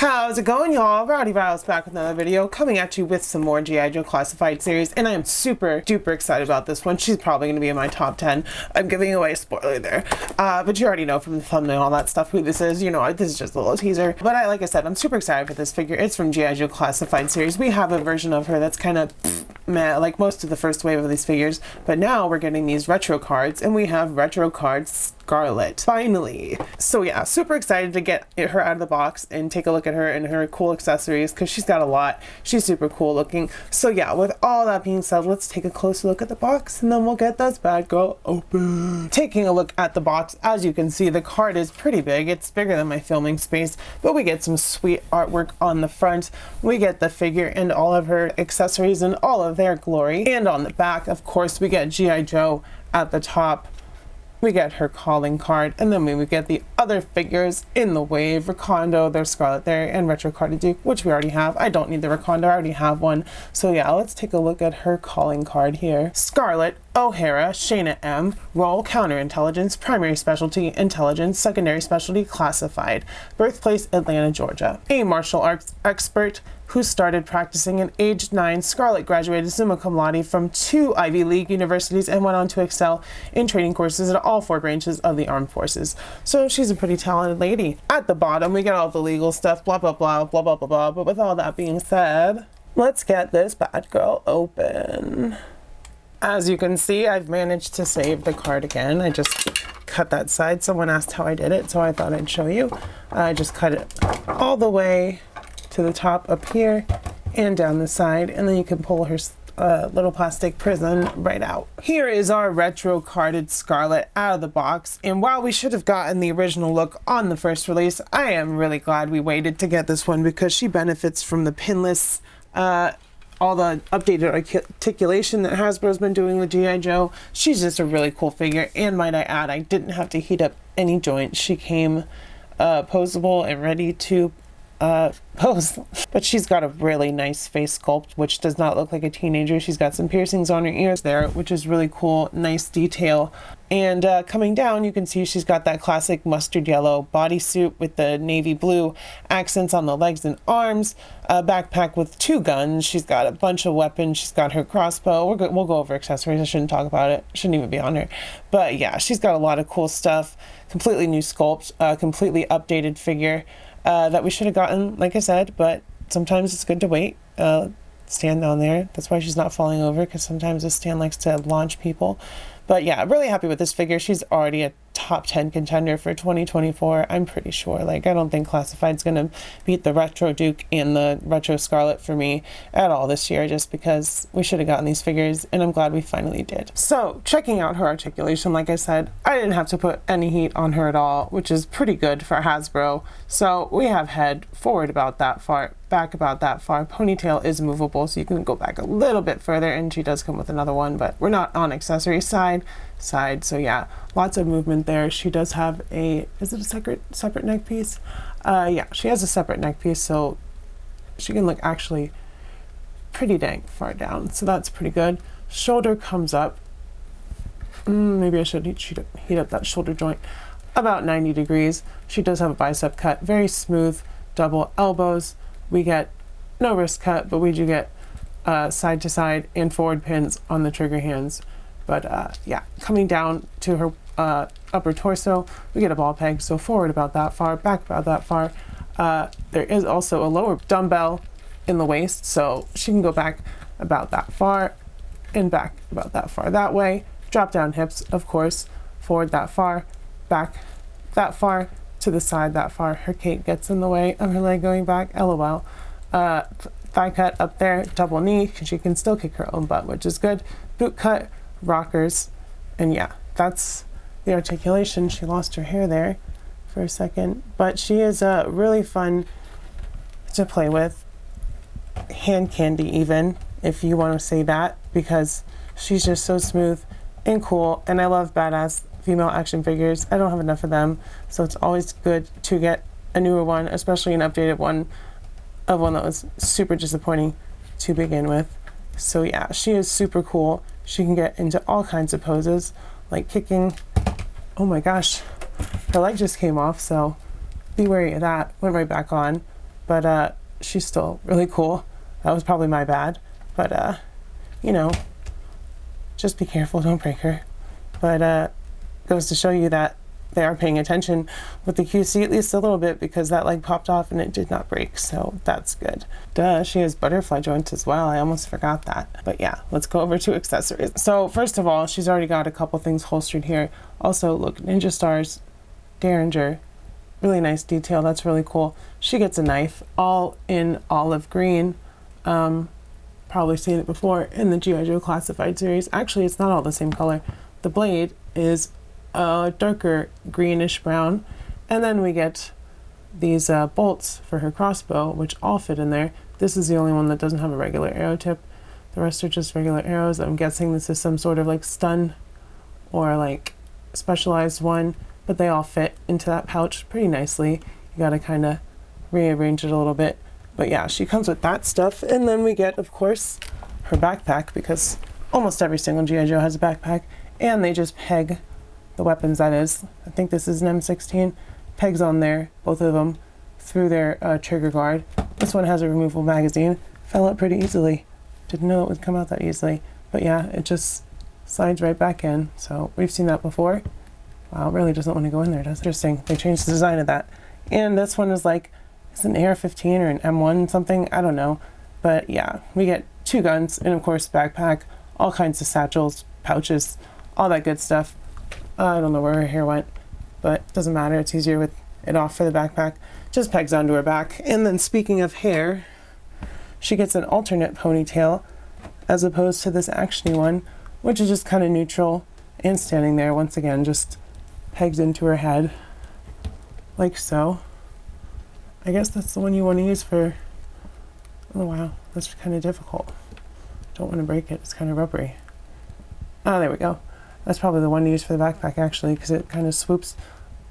How's it going, y'all? Rowdy Riles back with another video, coming at you with some more G.I. Joe Classified series, and I am super duper excited about this one. She's probably going to be in my top 10. I'm giving away a spoiler there, but you already know from the thumbnail, all that stuff, who this is. You know, this is just a little teaser. But like I said, I'm super excited for this figure. It's from G.I. Joe Classified series. We have a version of her that's kind of meh, like most of the first wave of these figures, but now we're getting these retro cards, and we have retro cards Scarlett, finally. So yeah, super excited to get her out of the box and take a look at her and her cool accessories, because she's got a lot. She's super cool looking. So yeah, with all that being said, let's take a closer look at the box and then we'll get this bad girl open. Taking a look at the box, as you can see, the card is pretty big. It's bigger than my filming space, but we get some sweet artwork on the front. We get the figure and all of her accessories in all of their glory. And on the back, of course, we get G.I. Joe at the top. We get her calling card, and then we get the other figures in the wave. Recondo, there's Scarlett there, and Retro Carded Duke, which we already have. I don't need the Recondo, I already have one. So yeah, let's take a look at her calling card here. Scarlett O'Hara, Shayna M, role counterintelligence, primary specialty intelligence, secondary specialty classified, birthplace Atlanta, Georgia. A martial arts expert who started practicing at age 9, Scarlett graduated summa cum laude from 2 Ivy League universities and went on to excel in training courses at all 4 branches of the armed forces. So she's a pretty talented lady. At the bottom, we get all the legal stuff, blah, blah, blah, blah, blah, blah, blah. But with all that being said, let's get this bad girl open. As you can see, I've managed to save the card again. I just cut that side. Someone asked how I did it, so I thought I'd show you. I just cut it all the way to the top up here and down the side, and then you can pull her little plastic prison right out. Here is our retro carded Scarlett out of the box, and while we should have gotten the original look on the first release, I am really glad we waited to get this one, because she benefits from the pinless, all the updated articulation that Hasbro's been doing with G.I. Joe. She's just a really cool figure, and might I add, I didn't have to heat up any joints. She came posable and ready to pose. But she's got a really nice face sculpt, which does not look like a teenager. She's got some piercings on her ears there, which is really cool, nice detail. And coming down, you can see she's got that classic mustard yellow bodysuit with the navy blue accents on the legs and arms, a backpack with 2 guns. She's got a bunch of weapons. She's got her crossbow. We'll go over accessories. I shouldn't talk about it. Shouldn't even be on her. But yeah, she's got a lot of cool stuff. Completely new sculpt, completely updated figure. That we should have gotten, like I said, but sometimes it's good to wait. Stand down there. That's why she's not falling over, because sometimes this stand likes to launch people. But yeah, really happy with this figure. She's already a top 10 contender for 2024. I'm pretty sure. Like, I don't think Classified's going to beat the Retro Duke and the Retro Scarlett for me at all this year, just because we should have gotten these figures, and I'm glad we finally did. So, checking out her articulation, like I said, I didn't have to put any heat on her at all, which is pretty good for Hasbro. So, we have head forward about that far, back about that far. Ponytail is movable, so you can go back a little bit further, and she does come with another one, but we're not on accessory side, so yeah, lots of movement there. She does have a, is it a separate neck piece? Yeah, she has a separate neck piece, so she can look actually pretty dang far down, so that's pretty good. Shoulder comes up, maybe I should heat up that shoulder joint, about 90 degrees. She does have a bicep cut, very smooth, double elbows. We get no wrist cut, but we do get side to side and forward pins on the trigger hands. But yeah, coming down to her upper torso, we get a ball peg, so forward about that far, back about that far. There is also a lower dumbbell in the waist, so she can go back about that far and back about that far that way. Drop down hips, of course, forward that far, back that far, to the side that far. Her cape gets in the way of her leg going back, lol. Thigh cut up there, double knee, because she can still kick her own butt, which is good. Boot cut, rockers, and yeah, that's the articulation. She lost her hair there for a second, but she is really fun to play with. Hand candy, even, if you want to say that, because she's just so smooth and cool, and I love badass female action figures. I don't have enough of them, so it's always good to get a newer one, especially an updated one of one that was super disappointing to begin with. So yeah, she is super cool. She can get into all kinds of poses, like kicking. Oh my gosh, her leg just came off, so be wary of that. Went right back on. but she's still really cool. That was probably my bad, but you know, just be careful, don't break her. But goes to show you that they are paying attention with the QC at least a little bit, because that leg popped off and it did not break, so that's good. Duh, she has butterfly joints as well. I almost forgot that. But yeah, let's go over to accessories. So first of all, she's already got a couple things holstered here. Also, look, Ninja Stars, Derringer, really nice detail. That's really cool. She gets a knife, all in olive green. Probably seen it before in the G.I. Joe Classified series. Actually, it's not all the same color. The blade is a darker greenish brown, and then we get these bolts for her crossbow, which all fit in there. This is the only one that doesn't have a regular arrow tip. The rest are just regular arrows. I'm guessing this is some sort of like stun or like specialized one, but they all fit into that pouch pretty nicely. You gotta kind of rearrange it a little bit. But yeah, she comes with that stuff. And then we get, of course, her backpack, because almost every single G.I. Joe has a backpack. And they just peg the weapons, that is. I think this is an M16. Pegs on there, both of them, through their trigger guard. This one has a removable magazine. Fell out pretty easily. Didn't know it would come out that easily. But yeah, it just slides right back in. So we've seen that before. Wow, it really doesn't want to go in there, does it? Interesting. They changed the design of that. And this one is like, it's an AR-15 or an M1 something, I don't know. But yeah, we get 2 guns and of course backpack, all kinds of satchels, pouches, all that good stuff. I don't know where her hair went, but it doesn't matter. It's easier with it off for the backpack. Just pegs onto her back. And then speaking of hair, she gets an alternate ponytail as opposed to this actiony one, which is just kind of neutral and standing there once again, just pegged into her head like so. I guess that's the one you want to use for, oh wow, that's kind of difficult. Don't want to break it, it's kind of rubbery. Oh, there we go. That's probably the one to use for the backpack actually, because it kind of swoops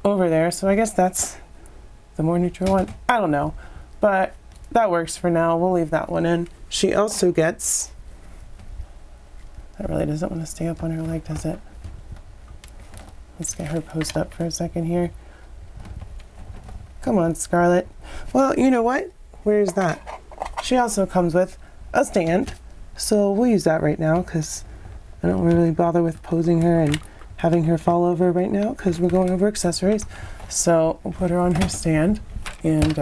over there. So I guess that's the more neutral one. I don't know, but that works for now. We'll leave that one in. She also gets, that really doesn't want to stay up on her leg, does it? Let's get her posed up for a second here. Come on, Scarlett. Well, you know what? Where's that? She also comes with a stand, so we'll use that right now because I don't really bother with posing her and having her fall over right now because we're going over accessories. So we'll put her on her stand. And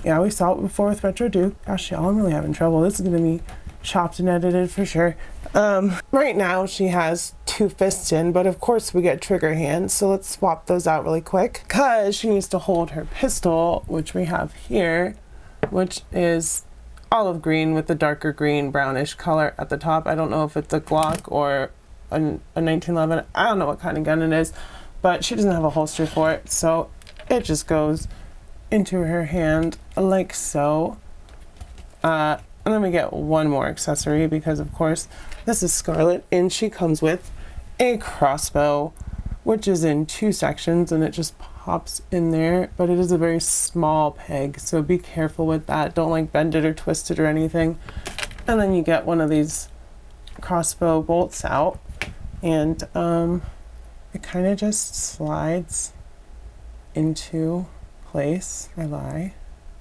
yeah, we saw it before with Retro Duke. Gosh, y'all, I'm really having trouble. This is going to be chopped and edited for sure. Right now she has 2 fists in, but of course we get trigger hands, so let's swap those out really quick because she needs to hold her pistol, which we have here, which is olive green with the darker green brownish color at the top. I don't know if it's a Glock or a 1911. I don't know what kind of gun it is, but she doesn't have a holster for it, so it just goes into her hand like so. And then we get one more accessory because of course this is Scarlett and she comes with a crossbow, which is in 2 sections and it just pops in there, but it is a very small peg, so be careful with that. Don't like bend it or twist it or anything. And then you get one of these crossbow bolts out and it kind of just slides into place. I lie.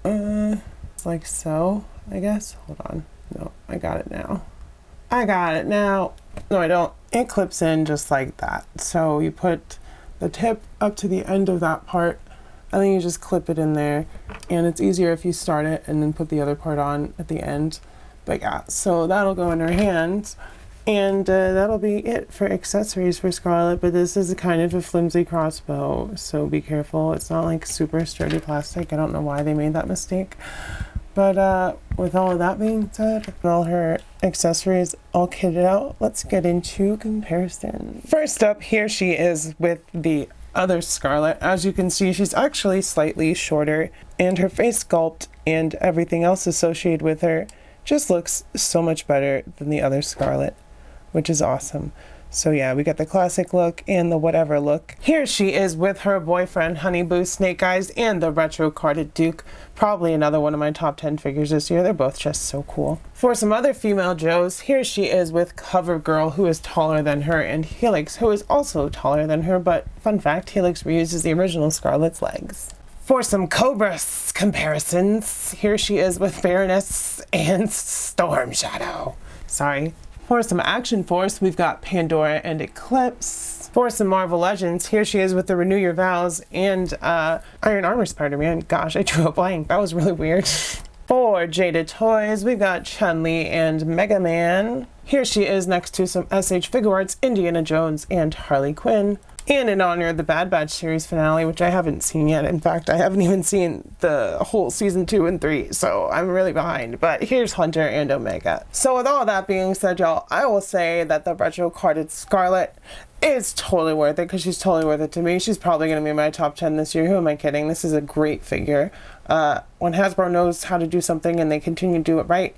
It's like so, I guess. Hold on. No, I got it now. I got it now. No, I don't. It clips in just like that. So you put the tip up to the end of that part and then you just clip it in there. And it's easier if you start it and then put the other part on at the end. But yeah, so that'll go in her hands. And that'll be it for accessories for Scarlett, but this is a kind of a flimsy crossbow, so be careful. It's not like super sturdy plastic. I don't know why they made that mistake. But with all of that being said, and all her accessories all kitted out, let's get into comparison. First up, here she is with the other Scarlett. As you can see, she's actually slightly shorter, and her face sculpt and everything else associated with her just looks so much better than the other Scarlett, which is awesome. So yeah, we got the classic look and the whatever look. Here she is with her boyfriend, Honey Boo Snake Eyes, and the retro carded Duke. Probably another one of my top 10 figures this year. They're both just so cool. For some other female Joes, here she is with Cover Girl, who is taller than her, and Helix, who is also taller than her, but fun fact, Helix reuses the original Scarlett's legs. For some Cobra comparisons, here she is with Baroness and Storm Shadow. Sorry. For some Action Force, we've got Pandora and Eclipse. For some Marvel Legends, here she is with the Renew Your Vows and Iron Armor Spider-Man. Gosh, I drew a blank. That was really weird. For Jada Toys, we've got Chun-Li and Mega Man. Here she is next to some SH Figuarts, Indiana Jones and Harley Quinn. And in honor of the Bad Batch series finale, which I haven't seen yet. In fact, I haven't even seen the whole season 2 and 3, so I'm really behind. But here's Hunter and Omega. So with all that being said, y'all, I will say that the retro carded Scarlet is totally worth it, because she's totally worth it to me. She's probably going to be in my top 10 this year. Who am I kidding? This is a great figure. When Hasbro knows how to do something and they continue to do it right,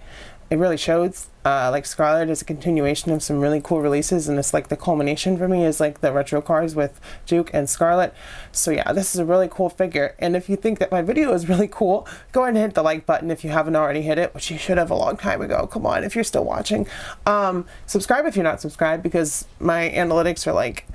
it really shows. Like Scarlet is a continuation of some really cool releases, and it's like the culmination for me is like the retro cards with Duke and Scarlet. So yeah, this is a really cool figure, and if you think that my video is really cool, go ahead and hit the like button if you haven't already hit it, which you should have a long time ago. Come on, if you're still watching. Subscribe if you're not subscribed, because my analytics are like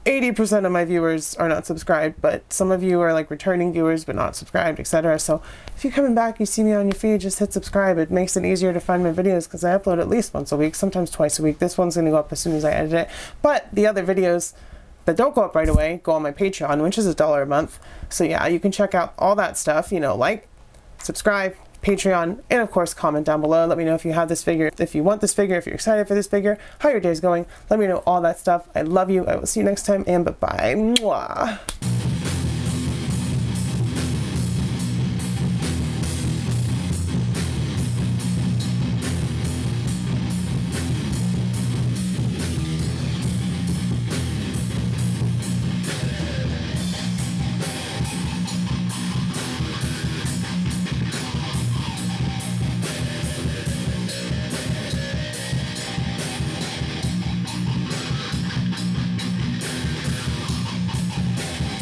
80% of my viewers are not subscribed, but some of you are like returning viewers but not subscribed, etc. So if you're coming back, you see me on your feed, just hit subscribe. It makes it easier to find my videos, because I upload at least once a week, sometimes twice a week. This one's going to go up as soon as I edit it, but the other videos that don't go up right away go on my Patreon, which is $1 a month. So yeah, you can check out all that stuff, you know, like, subscribe, Patreon, and of course comment down below. Let me know if you have this figure, if you want this figure, if you're excited for this figure, how your day's going. Let me know all that stuff. I love you. I will see you next time, and bye-bye. Mwah.